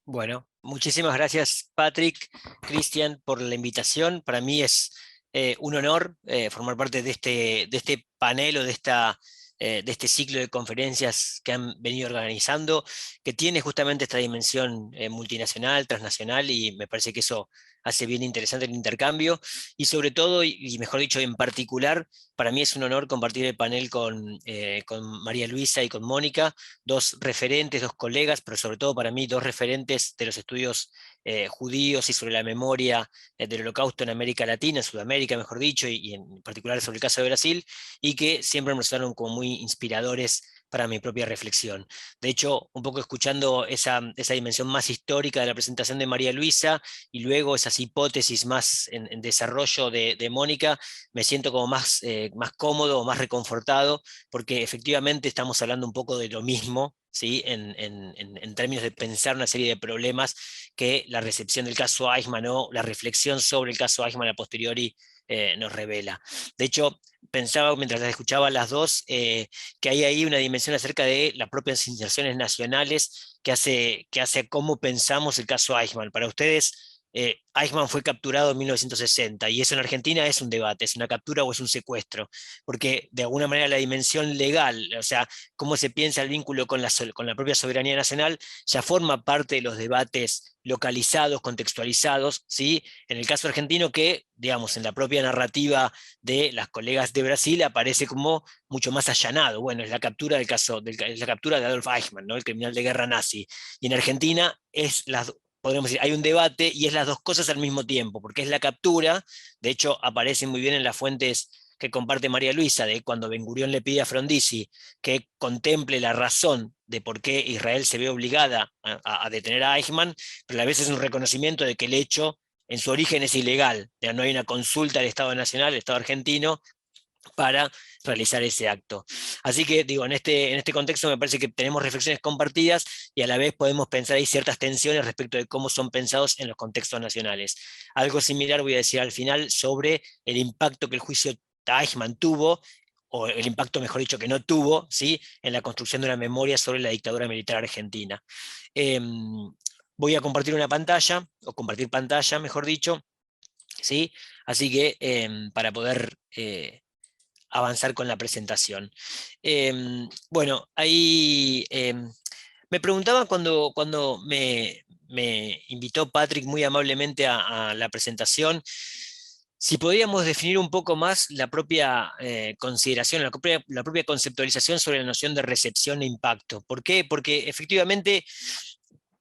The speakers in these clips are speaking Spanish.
Bueno, muchísimas gracias, Patrick, Cristian, por la invitación. Para mí es un honor formar parte de este panel o de este ciclo de conferencias que han venido organizando, que tiene justamente esta dimensión multinacional, transnacional, y me parece que eso hace bien interesante el intercambio. Y sobre todo, y mejor dicho, en particular, para mí es un honor compartir el panel con María Luisa y con Mónica, dos referentes, dos colegas, pero sobre todo para mí dos referentes de los estudios judíos y sobre la memoria del Holocausto en América Latina, en Sudamérica, mejor dicho, y en particular sobre el caso de Brasil, y que siempre me resultaron como muy inspiradores para mi propia reflexión. De hecho, un poco escuchando esa dimensión más histórica de la presentación de María Luisa y luego esas hipótesis más en desarrollo de Mónica, me siento como más cómodo o más reconfortado porque efectivamente estamos hablando un poco de lo mismo, ¿sí? En términos de pensar una serie de problemas que la recepción del caso Eichmann o la reflexión sobre el caso Eichmann a posteriori nos revela. De hecho, pensaba mientras las escuchaba a las dos que hay ahí una dimensión acerca de las propias inserciones nacionales que hace a cómo pensamos el caso Eichmann. Para ustedes, Eichmann fue capturado en 1960 y eso en Argentina es un debate, es una captura o es un secuestro, porque de alguna manera la dimensión legal, o sea, cómo se piensa el vínculo con la propia soberanía nacional, ya forma parte de los debates localizados, contextualizados, ¿sí? En el caso argentino que, digamos, en la propia narrativa de las colegas de Brasil aparece como mucho más allanado. Bueno, es la captura del caso, es la captura de Adolf Eichmann, ¿no? El criminal de guerra nazi. Y en Argentina es podríamos decir, hay un debate y es las dos cosas al mismo tiempo, porque es la captura, de hecho aparece muy bien en las fuentes que comparte María Luisa, de cuando Ben Gurión le pide a Frondizi que contemple la razón de por qué Israel se ve obligada a detener a Eichmann, pero a la vez es un reconocimiento de que el hecho en su origen es ilegal, ya no hay una consulta al Estado Nacional, al Estado argentino, para realizar ese acto. Así que, digo, en este contexto me parece que tenemos reflexiones compartidas y a la vez podemos pensar ahí ciertas tensiones respecto de cómo son pensados en los contextos nacionales. Algo similar voy a decir al final sobre el impacto que el juicio Eichmann tuvo, o el impacto, mejor dicho, que no tuvo, ¿sí? En la construcción de una memoria sobre la dictadura militar argentina. Eh, Voy a compartir una pantalla, o compartir pantalla, mejor dicho, ¿sí? Así que para poder avanzar con la presentación. Bueno, ahí me preguntaba cuando me invitó Patrick muy amablemente a la presentación, si podíamos definir un poco más la propia consideración, la propia conceptualización sobre la noción de recepción e impacto. ¿Por qué? Porque efectivamente,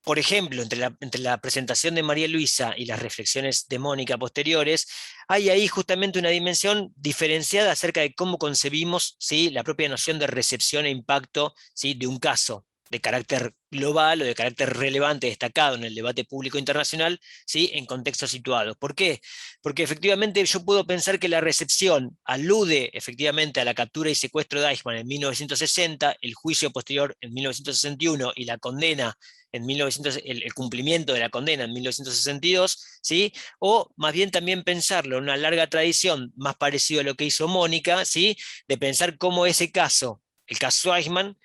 por ejemplo, entre la presentación de María Luisa y las reflexiones de Mónica posteriores, hay ahí justamente una dimensión diferenciada acerca de cómo concebimos, ¿sí? La propia noción de recepción e impacto, ¿sí? De un caso de carácter global o de carácter relevante, destacado en el debate público internacional, ¿sí? En contextos situados. ¿Por qué? Porque efectivamente yo puedo pensar que la recepción alude efectivamente a la captura y secuestro de Eichmann en 1960, el juicio posterior en 1961 y la condena en 1900, el cumplimiento de la condena en 1962, ¿sí? O más bien también pensarlo en una larga tradición más parecido a lo que hizo Mónica, ¿sí? De pensar cómo ese caso, el caso Eichmann,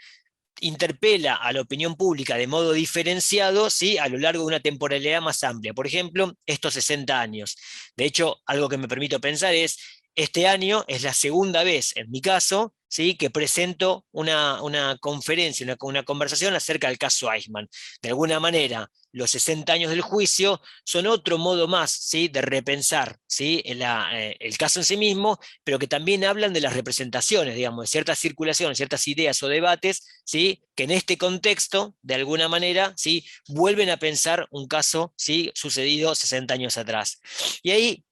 interpela a la opinión pública de modo diferenciado, ¿sí? A lo largo de una temporalidad más amplia. Por ejemplo, estos 60 años. De hecho, algo que me permito pensar es, este año es la segunda vez, en mi caso, ¿sí? Que presento una conferencia, una conversación acerca del caso Eichmann. De alguna manera, los 60 años del juicio son otro modo más, ¿sí? De repensar, ¿sí? El caso en sí mismo, pero que también hablan de las representaciones, digamos, de ciertas circulaciones, ciertas ideas o debates, ¿sí? Que en este contexto, de alguna manera, ¿sí? Vuelven a pensar un caso, ¿sí? Sucedido 60 años atrás. Y ahí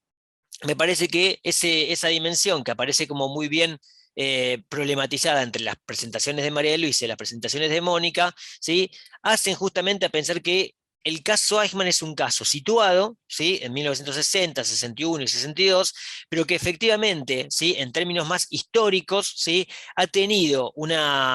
me parece que esa dimensión que aparece como muy bien problematizada entre las presentaciones de María Luisa y las presentaciones de Mónica, ¿sí? Hacen justamente a pensar que el caso Eichmann es un caso situado, ¿sí? En 1960, 61 y 62, pero que efectivamente, ¿sí? En términos más históricos, ¿sí? Ha tenido podemos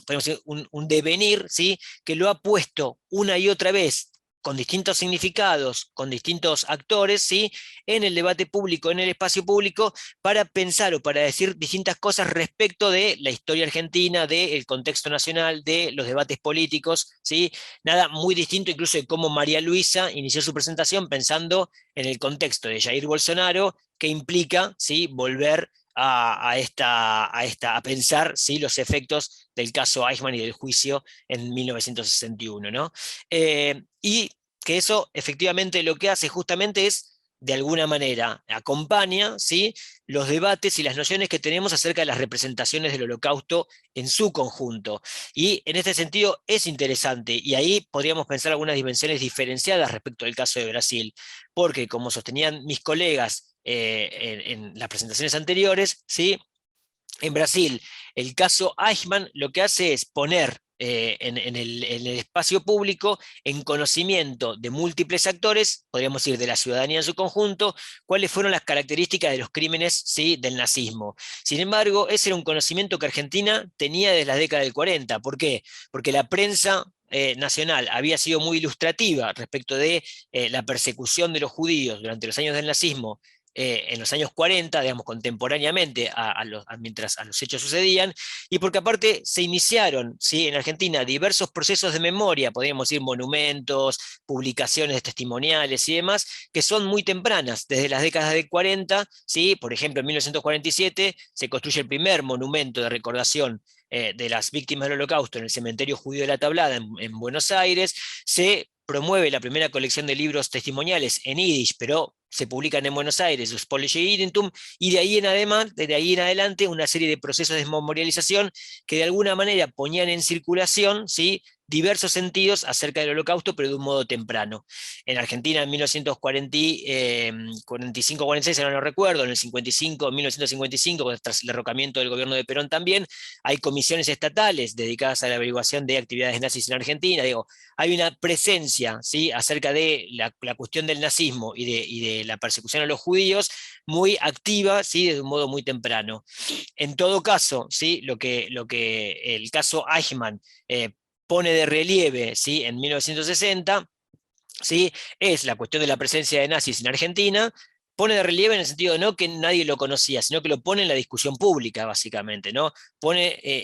decir, un devenir, ¿sí? Que lo ha puesto una y otra vez con distintos significados, con distintos actores, ¿sí? En el debate público, en el espacio público, para pensar o para decir distintas cosas respecto de la historia argentina, del contexto nacional, de los debates políticos, ¿sí? Nada muy distinto incluso de cómo María Luisa inició su presentación pensando en el contexto de Jair Bolsonaro, que implica, ¿sí? Volver a pensar, ¿sí? Los efectos del caso Eichmann y del juicio en 1961, ¿no? Y que eso efectivamente lo que hace justamente es, de alguna manera, acompaña, ¿sí? Los debates y las nociones que tenemos acerca de las representaciones del Holocausto en su conjunto. Y en este sentido es interesante, y ahí podríamos pensar algunas dimensiones diferenciadas respecto del caso de Brasil, porque como sostenían mis colegas en las presentaciones anteriores, ¿sí? En Brasil, el caso Eichmann lo que hace es poner en el espacio público, en conocimiento de múltiples actores, podríamos decir de la ciudadanía en su conjunto, cuáles fueron las características de los crímenes, ¿sí? Del nazismo. Sin embargo, ese era un conocimiento que Argentina tenía desde la década del 40. ¿Por qué? Porque la prensa nacional había sido muy ilustrativa respecto de la persecución de los judíos durante los años del nazismo en los años 40, digamos, contemporáneamente mientras a los hechos sucedían, y porque aparte se iniciaron, ¿sí? En Argentina diversos procesos de memoria, podríamos decir monumentos, publicaciones testimoniales y demás, que son muy tempranas, desde las décadas de 40, ¿sí? Por ejemplo, en 1947 se construye el primer monumento de recordación de las víctimas del Holocausto en el cementerio judío de La Tablada en Buenos Aires, se promueve la primera colección de libros testimoniales en Yiddish, pero se publican en Buenos Aires, los Polnische Judentum, y desde ahí en adelante, una serie de procesos de memorialización que de alguna manera ponían en circulación, ¿sí? Diversos sentidos acerca del Holocausto, pero de un modo temprano. En Argentina en 1945-46, ahora no recuerdo, en el 55, 1955, tras el derrocamiento del gobierno de Perón también, hay comisiones estatales dedicadas a la averiguación de actividades nazis en Argentina. Digo, hay una presencia, ¿sí? Acerca de la cuestión del nazismo y de la persecución a los judíos muy activa, ¿sí? Desde un modo muy temprano. En todo caso, ¿sí? Lo que el caso Eichmann pone de relieve, ¿sí? En 1960, ¿sí? Es la cuestión de la presencia de nazis en Argentina, pone de relieve en el sentido de no que nadie lo conocía, sino que lo pone en la discusión pública, básicamente, ¿no?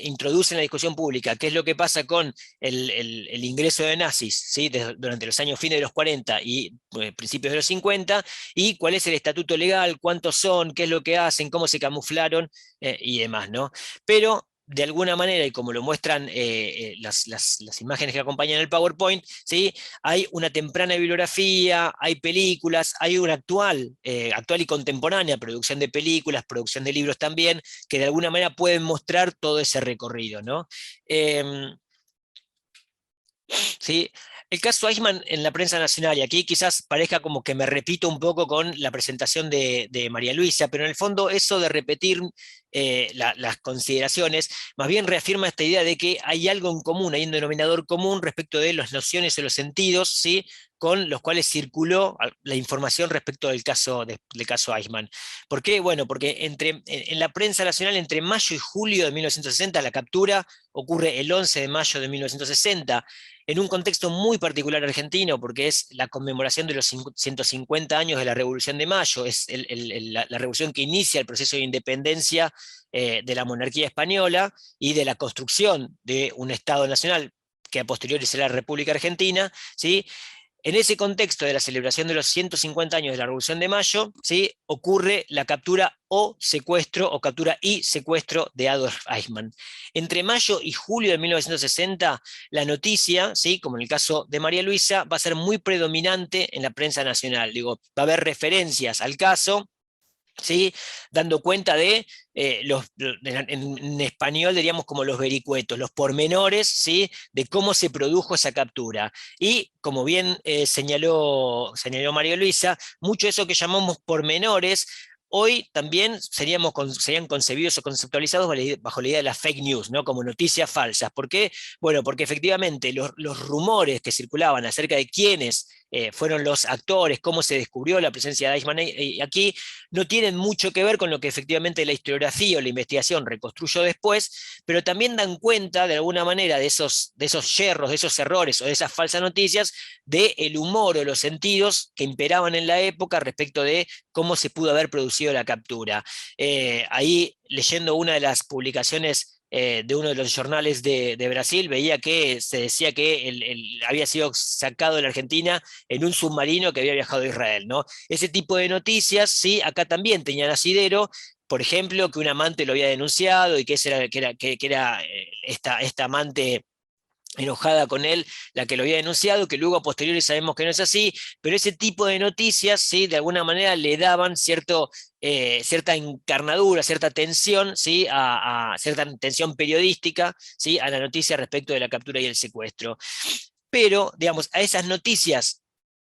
Introduce en la discusión pública qué es lo que pasa con el ingreso de nazis, ¿sí? Durante los años fines de los 40 y principios de los 50, y cuál es el estatuto legal, cuántos son, qué es lo que hacen, cómo se camuflaron y demás, ¿no? Pero de alguna manera, y como lo muestran las imágenes que acompañan el PowerPoint, ¿sí? Hay una temprana bibliografía, hay películas, hay una actual y contemporánea producción de películas, producción de libros también, que de alguna manera pueden mostrar todo ese recorrido, ¿no? ¿Sí? El caso Eichmann en la prensa nacional, y aquí quizás parezca como que me repito un poco con la presentación de María Luisa, pero en el fondo eso de repetir las consideraciones, más bien reafirma esta idea de que hay algo en común, hay un denominador común respecto de las nociones o los sentidos, ¿sí? Con los cuales circuló la información respecto del caso Eichmann. ¿Por qué? Bueno, porque en la prensa nacional entre mayo y julio de 1960, la captura ocurre el 11 de mayo de 1960, en un contexto muy particular argentino, porque es la conmemoración de los 150 años de la Revolución de Mayo, es la revolución que inicia el proceso de independencia de la monarquía española y de la construcción de un Estado nacional que a posteriori será la República Argentina, ¿sí? En ese contexto de la celebración de los 150 años de la Revolución de Mayo, ¿sí? Ocurre la captura o secuestro, o captura y secuestro de Adolf Eichmann. Entre mayo y julio de 1960, la noticia, ¿sí? Como en el caso de María Luisa, va a ser muy predominante en la prensa nacional. Digo, va a haber referencias al caso, ¿sí? Dando cuenta de, en español diríamos como los vericuetos, los pormenores, ¿sí? De cómo se produjo esa captura. Y como bien señaló María Luisa, mucho de eso que llamamos pormenores, hoy también serían concebidos o conceptualizados bajo la idea de las fake news, ¿no? Como noticias falsas. ¿Por qué? Bueno, porque efectivamente los rumores que circulaban acerca de quiénes fueron los actores, cómo se descubrió la presencia de Eichmann aquí, no tienen mucho que ver con lo que efectivamente la historiografía o la investigación reconstruyó después, pero también dan cuenta de alguna manera de esos yerros, de esos errores o de esas falsas noticias, del humor o los sentidos que imperaban en la época respecto de cómo se pudo haber producido la captura. Ahí, leyendo una de las publicaciones de uno de los jornales de Brasil, veía que se decía que había sido sacado de la Argentina en un submarino que había viajado a Israel, ¿no? Ese tipo de noticias, sí, acá también tenían asidero. Por ejemplo, que un amante lo había denunciado y que era esta amante enojada con él, la que lo había denunciado, que luego a posteriori sabemos que no es así, pero ese tipo de noticias, ¿sí? De alguna manera le daban cierta encarnadura, cierta tensión, ¿sí? Cierta tensión periodística, ¿sí? A la noticia respecto de la captura y el secuestro. Pero, digamos, a esas noticias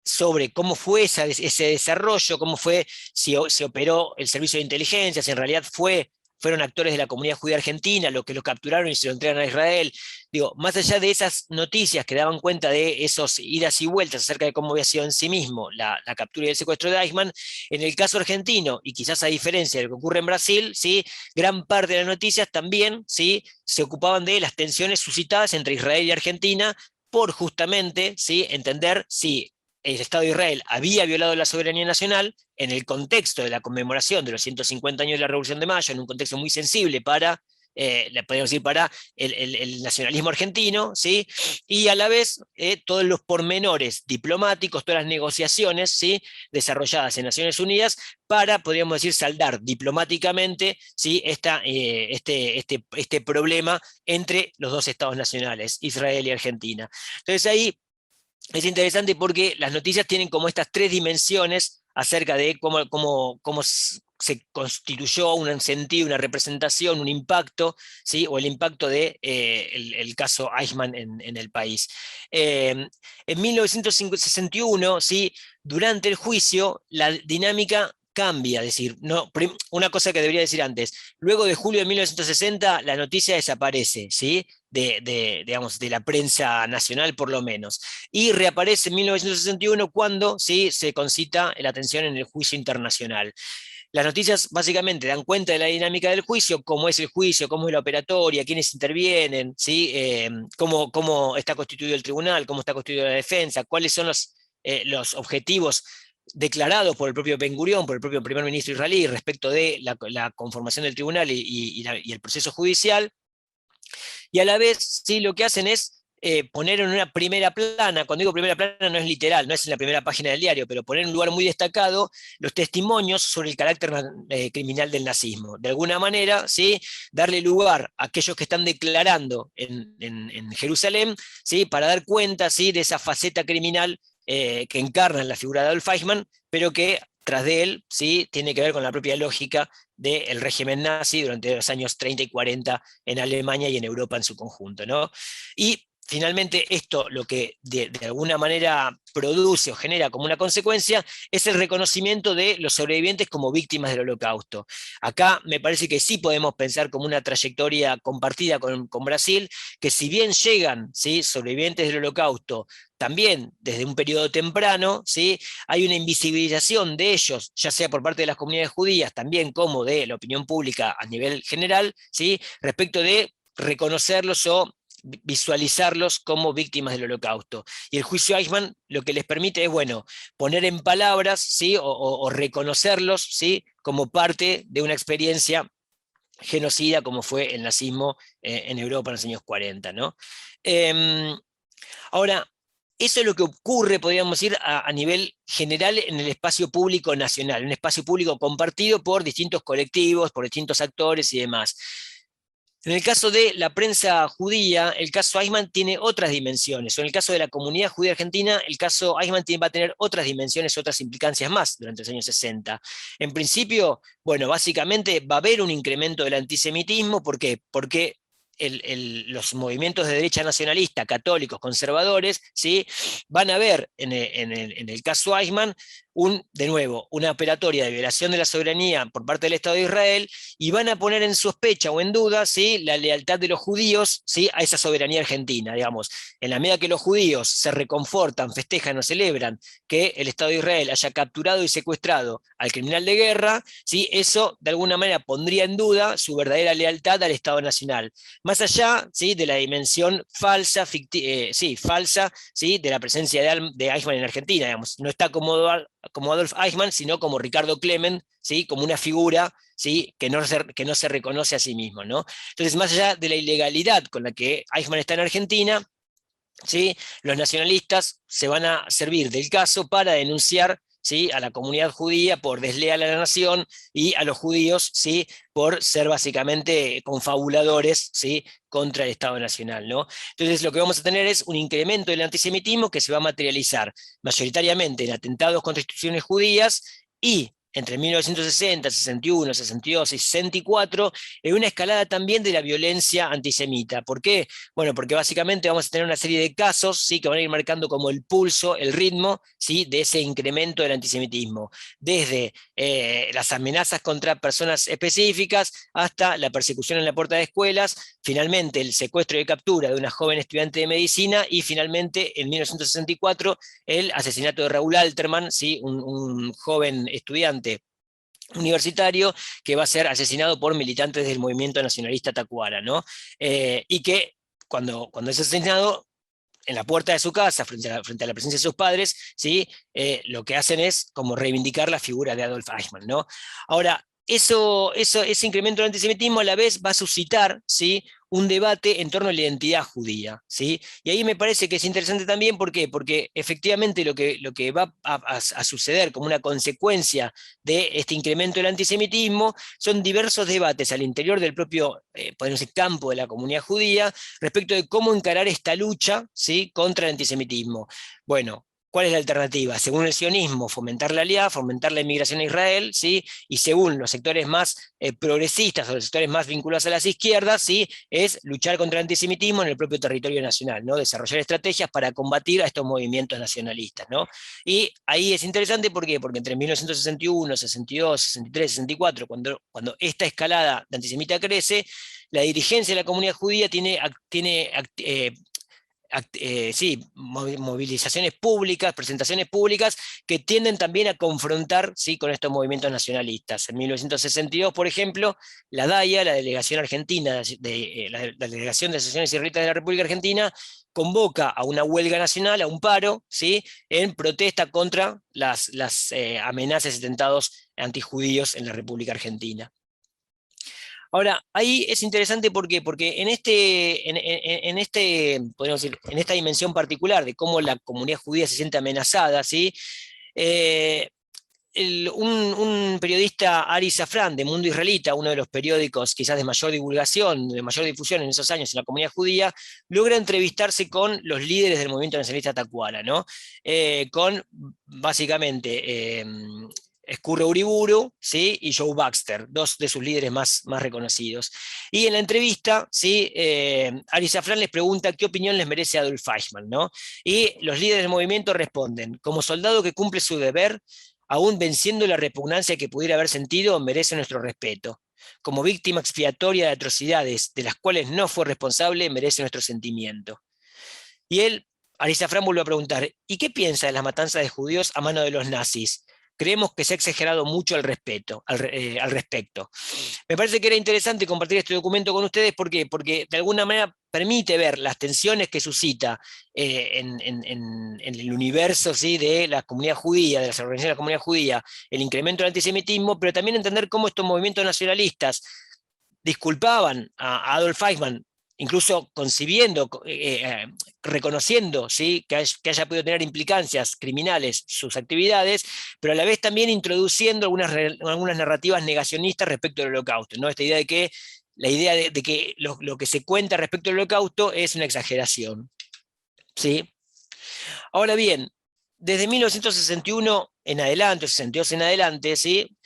sobre cómo fue ese desarrollo, cómo fue, si se operó el servicio de inteligencia, si en realidad fueron actores de la comunidad judía argentina los que lo capturaron y se lo entregan a Israel. Digo, más allá de esas noticias que daban cuenta de esos idas y vueltas acerca de cómo había sido en sí mismo la captura y el secuestro de Eichmann, en el caso argentino, y quizás a diferencia de lo que ocurre en Brasil, ¿sí? Gran parte de las noticias también, ¿sí? Se ocupaban de las tensiones suscitadas entre Israel y Argentina por justamente, ¿sí? Entender si el Estado de Israel había violado la soberanía nacional en el contexto de la conmemoración de los 150 años de la Revolución de Mayo, en un contexto muy sensible podríamos decir, para el nacionalismo argentino, ¿sí? Y a la vez todos los pormenores diplomáticos, todas las negociaciones, ¿sí? Desarrolladas en Naciones Unidas para, podríamos decir, saldar diplomáticamente, ¿sí? Este problema entre los dos estados nacionales, Israel y Argentina. Entonces ahí es interesante porque las noticias tienen como estas tres dimensiones acerca de cómo se constituyó un sentido, una representación, un impacto, ¿sí? O el impacto de el caso Eichmann en el país. En 1961, ¿sí? Durante el juicio, la dinámica cambia, es decir, no, una cosa que debería decir antes, luego de julio de 1960 la noticia desaparece, ¿sí? Digamos, de la prensa nacional por lo menos, y reaparece en 1961 cuando, ¿sí? Se concita la atención en el juicio internacional. Las noticias básicamente dan cuenta de la dinámica del juicio, cómo es el juicio, cómo es la operatoria, quiénes intervienen, ¿sí? Cómo está constituido el tribunal, cómo está constituida la defensa, cuáles son los objetivos declarados por el propio Ben Gurión, por el propio primer ministro israelí respecto de la conformación del tribunal y el proceso judicial, y a la vez, ¿sí? Lo que hacen es poner en una primera plana, cuando digo primera plana no es literal, no es en la primera página del diario, pero poner en un lugar muy destacado los testimonios sobre el carácter criminal del nazismo. De alguna manera, ¿sí? Darle lugar a aquellos que están declarando en Jerusalén, ¿sí? Para dar cuenta, ¿sí? De esa faceta criminal que encarna la figura de Adolf Eichmann, pero que tras de él, ¿sí? Tiene que ver con la propia lógica del régimen nazi durante los años 30 y 40 en Alemania y en Europa en su conjunto, ¿no? Y finalmente esto lo que de alguna manera produce o genera como una consecuencia es el reconocimiento de los sobrevivientes como víctimas del Holocausto. Acá me parece que sí podemos pensar como una trayectoria compartida con Brasil, que si bien llegan, ¿sí? Sobrevivientes del Holocausto también desde un periodo temprano, ¿sí? Hay una invisibilización de ellos, ya sea por parte de las comunidades judías, también como de la opinión pública a nivel general, ¿sí? Respecto de reconocerlos o visualizarlos como víctimas del Holocausto. Y el juicio Eichmann lo que les permite es, bueno, poner en palabras, ¿sí? O reconocerlos, ¿sí? Como parte de una experiencia genocida como fue el nazismo en Europa en los años 40, ¿no? Ahora, eso es lo que ocurre, podríamos decir, a nivel general en el espacio público nacional, un espacio público compartido por distintos colectivos, por distintos actores y demás. En el caso de la prensa judía, el caso Eichmann tiene otras dimensiones, o en el caso de la comunidad judía argentina, el caso Eichmann va a tener otras dimensiones, otras implicancias más durante los años 60. En principio, bueno, básicamente va a haber un incremento del antisemitismo, ¿por qué? Porque los movimientos de derecha nacionalista, católicos, conservadores, ¿sí? Van a ver en el caso Eichmann de nuevo, una operatoria de violación de la soberanía por parte del Estado de Israel, y van a poner en sospecha o en duda, ¿sí?, la lealtad de los judíos, ¿sí?, a esa soberanía argentina, digamos. En la medida que los judíos se reconfortan, festejan o celebran que el Estado de Israel haya capturado y secuestrado al criminal de guerra, ¿sí?, eso de alguna manera pondría en duda su verdadera lealtad al Estado Nacional. Más allá, ¿sí?, de la dimensión falsa, sí, falsa, ¿sí?, de la presencia de Eichmann en Argentina. Digamos. No está como Adolf Eichmann, sino como Ricardo Klement, ¿sí?, como una figura, ¿sí?, que no se reconoce a sí mismo, ¿no? Entonces, más allá de la ilegalidad con la que Eichmann está en Argentina, ¿sí?, los nacionalistas se van a servir del caso para denunciar, ¿sí?, a la comunidad judía por desleal a la nación, y a los judíos, ¿sí?, por ser básicamente confabuladores, ¿sí?, contra el Estado Nacional, ¿no? Entonces lo que vamos a tener es un incremento del antisemitismo que se va a materializar mayoritariamente en atentados contra instituciones judías, y entre 1960, 61, 62 y 64, en una escalada también de la violencia antisemita. ¿Por qué? Bueno, porque básicamente vamos a tener una serie de casos, ¿sí?, que van a ir marcando como el pulso, el ritmo, ¿sí?, de ese incremento del antisemitismo, desde las amenazas contra personas específicas hasta la persecución en la puerta de escuelas, finalmente el secuestro y captura de una joven estudiante de medicina, y finalmente en 1964 el asesinato de Raúl Alterman, ¿sí?, un joven estudiante universitario que va a ser asesinado por militantes del movimiento nacionalista Tacuara, ¿no? Y que cuando es asesinado en la puerta de su casa, frente a la presencia de sus padres, ¿sí?, lo que hacen es como reivindicar la figura de Adolf Eichmann, ¿no? Ahora, ese incremento del antisemitismo a la vez va a suscitar, ¿sí?, un debate en torno a la identidad judía, ¿sí? Y ahí me parece que es interesante también. ¿Por qué? Porque efectivamente lo que va a suceder como una consecuencia de este incremento del antisemitismo son diversos debates al interior del propio, podemos decir, campo de la comunidad judía, respecto de cómo encarar esta lucha, ¿sí?, contra el antisemitismo. Bueno, ¿cuál es la alternativa? Según el sionismo, fomentar la alianza, fomentar la inmigración a Israel, ¿sí?, y según los sectores más progresistas o los sectores más vinculados a las izquierdas, ¿sí?, es luchar contra el antisemitismo en el propio territorio nacional, ¿no?, desarrollar estrategias para combatir a estos movimientos nacionalistas, ¿no? Y ahí es interesante. ¿Por qué? Porque entre 1961, 62, 63, 64, cuando esta escalada de antisemita crece, la dirigencia de la comunidad judía tiene sí, movilizaciones públicas, presentaciones públicas, que tienden también a confrontar, ¿sí?, con estos movimientos nacionalistas. En 1962, por ejemplo, la DAIA, la Delegación Argentina, la Delegación de Asociaciones Israelitas de la República Argentina, convoca a una huelga nacional, a un paro, ¿sí?, en protesta contra las amenazas y atentados antijudíos en la República Argentina. Ahora, ahí es interesante. ¿Por qué? Porque podríamos decir, en esta dimensión particular de cómo la comunidad judía se siente amenazada, ¿sí? Eh, un periodista, Ari Safran, de Mundo Israelita, uno de los periódicos quizás de mayor divulgación, de mayor difusión en esos años en la comunidad judía, logra entrevistarse con los líderes del movimiento nacionalista Tacuara, ¿no? Con básicamente Escurro Uriburu, ¿sí?, y Joe Baxter, dos de sus líderes más reconocidos. Y en la entrevista, ¿sí?, Ari Safran les pregunta qué opinión les merece Adolf Eichmann, ¿no? Y los líderes del movimiento responden: como soldado que cumple su deber, aún venciendo la repugnancia que pudiera haber sentido, merece nuestro respeto. Como víctima expiatoria de atrocidades de las cuales no fue responsable, merece nuestro sentimiento. Y él, Arisa Fran, vuelve a preguntar: ¿y qué piensa de las matanzas de judíos a mano de los nazis? Creemos que se ha exagerado mucho al respecto. Me parece que era interesante compartir este documento con ustedes. ¿Por qué? Porque de alguna manera permite ver las tensiones que suscita en el universo, ¿sí?, de la comunidad judía, de las organizaciones de la comunidad judía, el incremento del antisemitismo, pero también entender cómo estos movimientos nacionalistas disculpaban a Adolf Eichmann, incluso concibiendo, reconociendo, ¿sí?, que haya podido tener implicancias criminales sus actividades, pero a la vez también introduciendo algunas narrativas negacionistas respecto al Holocausto, ¿no? Esta idea de que lo que se cuenta respecto al Holocausto es una exageración, ¿sí? Ahora bien, desde 1961 en adelante, o 62 en adelante, ¿sí?,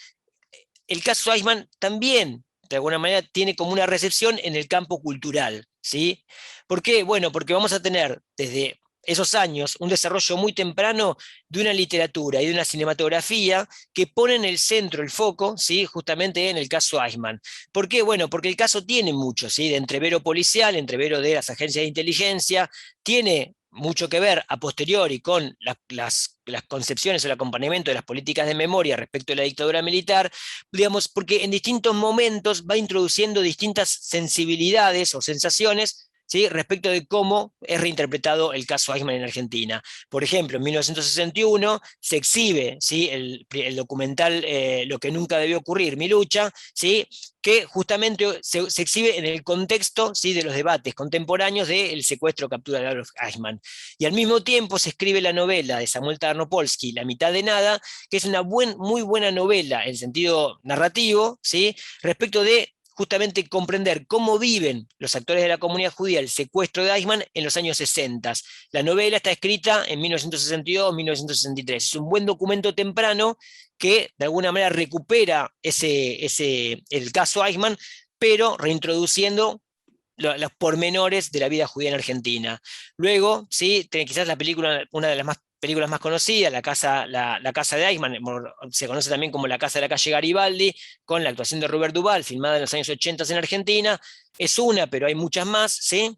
el caso Eichmann también, de alguna manera, tiene como una recepción en el campo cultural, ¿sí? ¿Por qué? Bueno, porque vamos a tener desde esos años un desarrollo muy temprano de una literatura y de una cinematografía que ponen el centro, el foco, ¿sí? Justamente en el caso Eichmann. ¿Por qué? Bueno, porque el caso tiene mucho, ¿sí? De entrevero policial, entrevero de las agencias de inteligencia, tiene mucho que ver a posteriori con las concepciones o el acompañamiento de las políticas de memoria respecto a la dictadura militar, digamos, porque en distintos momentos va introduciendo distintas sensibilidades o sensaciones, ¿sí? Respecto de cómo es reinterpretado el caso Eichmann en Argentina. Por ejemplo, en 1961 se exhibe, ¿sí? el documental Lo que nunca debió ocurrir, Mi lucha, ¿sí? Que justamente se exhibe en el contexto, ¿sí? De los debates contemporáneos del secuestro o captura de Adolf Eichmann. Y al mismo tiempo se escribe la novela de Samuel Tarnopolsky, La mitad de nada, que es una muy buena novela en sentido narrativo, ¿sí? Respecto de justamente comprender cómo viven los actores de la comunidad judía el secuestro de Eichmann en los años 60. La novela está escrita en 1962-1963. Es un buen documento temprano que de alguna manera recupera el caso Eichmann, pero reintroduciendo los pormenores de la vida judía en Argentina. Luego, ¿sí? Quizás la película, una de las películas más conocidas, la casa de Eichmann, se conoce también como La casa de la calle Garibaldi, con la actuación de Robert Duvall, filmada en los años 80 en Argentina. Es una, pero hay muchas más, ¿sí?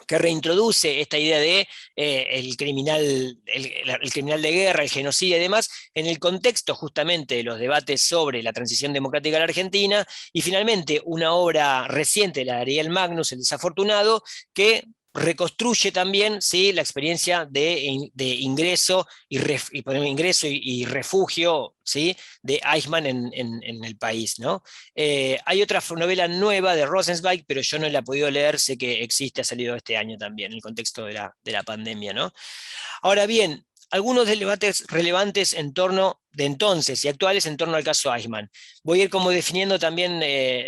Que reintroduce esta idea de el criminal de guerra, el genocidio y demás, en el contexto justamente de los debates sobre la transición democrática de la Argentina, y finalmente una obra reciente, la de Ariel Magnus, El desafortunado, que reconstruye también, ¿sí? La experiencia de ingreso y refugio, ¿sí? De Eichmann en el país, ¿no? Hay otra novela nueva de Rosenzweig, pero yo no la he podido leer, sé que existe, ha salido este año también, en el contexto de la pandemia, ¿no? Ahora bien, algunos debates relevantes en torno de entonces y actuales en torno al caso Eichmann. Voy a ir como definiendo también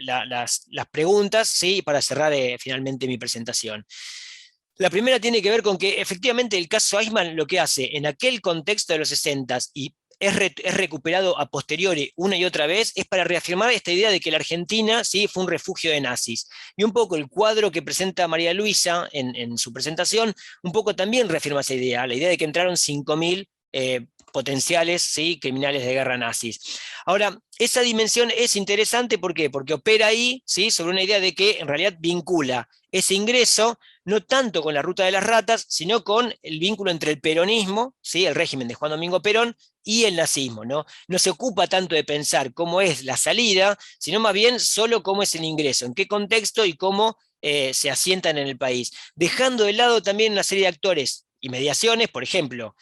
las preguntas, ¿sí? Para cerrar finalmente mi presentación. La primera tiene que ver con que efectivamente el caso Eichmann lo que hace en aquel contexto de los 60 y es recuperado a posteriori una y otra vez, es para reafirmar esta idea de que la Argentina sí fue un refugio de nazis. Y un poco el cuadro que presenta María Luisa en su presentación, un poco también reafirma esa idea, la idea de que entraron 5.000 potenciales, ¿sí? Criminales de guerra nazis. Ahora, esa dimensión es interesante, ¿por qué? Porque opera ahí, ¿sí? Sobre una idea de que en realidad vincula ese ingreso no tanto con la ruta de las ratas, sino con el vínculo entre el peronismo, ¿sí? El régimen de Juan Domingo Perón, y el nazismo, ¿no? No se ocupa tanto de pensar cómo es la salida, sino más bien solo cómo es el ingreso, en qué contexto y cómo se asientan en el país, dejando de lado también una serie de actores y mediaciones, por ejemplo,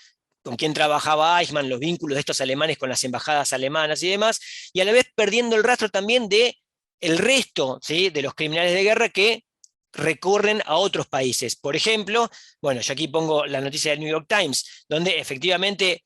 con quién trabajaba Eichmann, los vínculos de estos alemanes con las embajadas alemanas y demás, y a la vez perdiendo el rastro también de el resto, ¿sí? De los criminales de guerra que recurren a otros países. Por ejemplo, bueno, yo aquí pongo la noticia del New York Times, donde efectivamente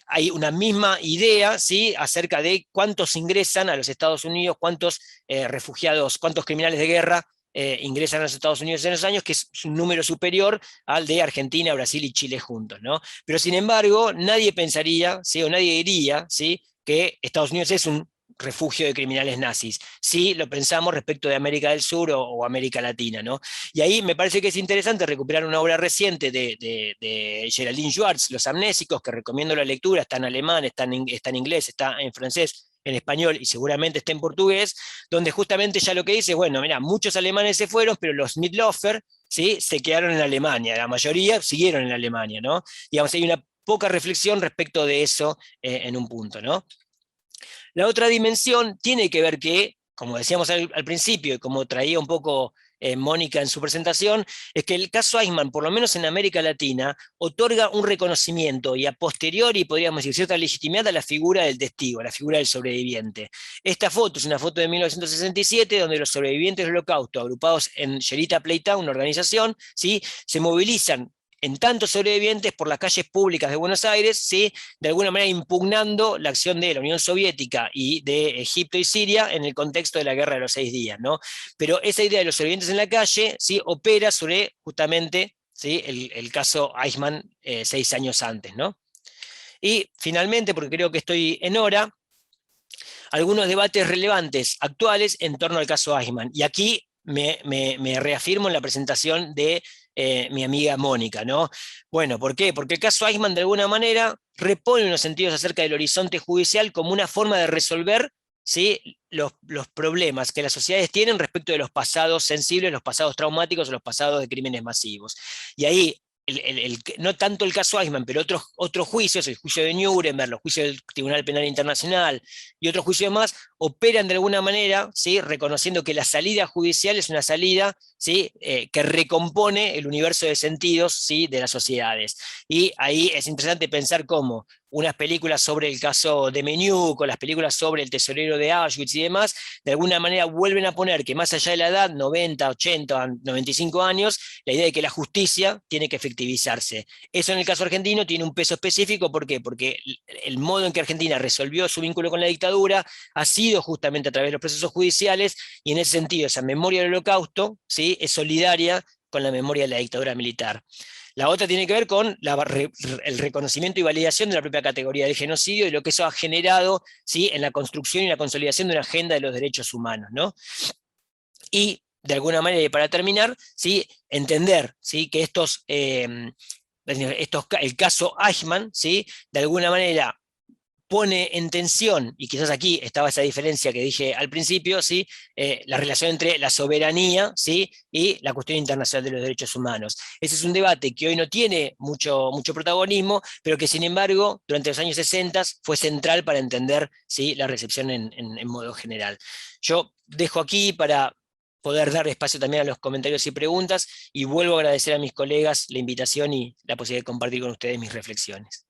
hay una misma idea, ¿sí? Acerca de cuántos ingresan a los Estados Unidos, cuántos refugiados, cuántos criminales de guerra ingresan a los Estados Unidos en esos años, que es un número superior al de Argentina, Brasil y Chile juntos, ¿no? Pero sin embargo, nadie pensaría, ¿sí? O nadie diría, ¿sí? Que Estados Unidos es un refugio de criminales nazis. Sí, lo pensamos respecto de América del Sur o América Latina, ¿no? Y ahí me parece que es interesante recuperar una obra reciente de Geraldine Schwartz, Los Amnésicos, que recomiendo la lectura, está en alemán, está en inglés, está en francés, en español y seguramente está en portugués, donde justamente ya lo que dice, bueno, mira, muchos alemanes se fueron, pero los Mittelhofer, ¿sí? Se quedaron en Alemania, la mayoría siguieron en Alemania, ¿no? Digamos, hay una poca reflexión respecto de eso en un punto, ¿no? La otra dimensión tiene que ver que, como decíamos al principio y como traía un poco Mónica en su presentación, es que el caso Eichmann, por lo menos en América Latina, otorga un reconocimiento y a posteriori, podríamos decir, cierta legitimidad a la figura del testigo, a la figura del sobreviviente. Esta foto es una foto de 1967 donde los sobrevivientes del Holocausto, agrupados en Sherita Playtown, una organización, ¿sí? Se movilizan en tantos sobrevivientes por las calles públicas de Buenos Aires, ¿sí? De alguna manera impugnando la acción de la Unión Soviética y de Egipto y Siria en el contexto de la Guerra de los 6 días, ¿no? Pero esa idea de los sobrevivientes en la calle, ¿sí? Opera sobre justamente, ¿sí? El caso Eichmann 6 años antes, ¿no? Y finalmente, porque creo que estoy en hora, algunos debates relevantes actuales en torno al caso Eichmann. Y aquí me reafirmo en la presentación de mi amiga Mónica, ¿no? Bueno, ¿por qué? Porque el caso Eichmann de alguna manera repone unos sentidos acerca del horizonte judicial como una forma de resolver, ¿sí?, los problemas que las sociedades tienen respecto de los pasados sensibles, los pasados traumáticos o los pasados de crímenes masivos. Y ahí, no tanto el caso Eichmann, pero otros juicios, el juicio de Nuremberg, los juicios del Tribunal Penal Internacional y otros juicios más, operan de alguna manera, ¿sí?, reconociendo que la salida judicial es una salida, ¿sí?, que recompone el universo de sentidos, ¿sí?, de las sociedades. Y ahí es interesante pensar cómo unas películas sobre el caso de Menuk, o las películas sobre el tesorero de Auschwitz y demás, de alguna manera vuelven a poner que más allá de la edad, 90, 80, 95 años, la idea de que la justicia tiene que efectivizarse. Eso en el caso argentino tiene un peso específico, ¿por qué? Porque el modo en que Argentina resolvió su vínculo con la dictadura ha sido justamente a través de los procesos judiciales, y en ese sentido esa memoria del Holocausto, ¿sí?, es solidaria con la memoria de la dictadura militar. La otra tiene que ver con el reconocimiento y validación de la propia categoría del genocidio y lo que eso ha generado, ¿sí?, en la construcción y la consolidación de una agenda de los derechos humanos, ¿no? Y de alguna manera, y para terminar, ¿sí?, entender, ¿sí?, que el caso Eichmann, ¿sí?, de alguna manera pone en tensión, y quizás aquí estaba esa diferencia que dije al principio, ¿sí?, la relación entre la soberanía, ¿sí?, y la cuestión internacional de los derechos humanos. Ese es un debate que hoy no tiene mucho protagonismo, pero que sin embargo durante los años 60 fue central para entender, ¿sí?, la recepción en modo general. Yo dejo aquí para poder dar espacio también a los comentarios y preguntas, y vuelvo a agradecer a mis colegas la invitación y la posibilidad de compartir con ustedes mis reflexiones.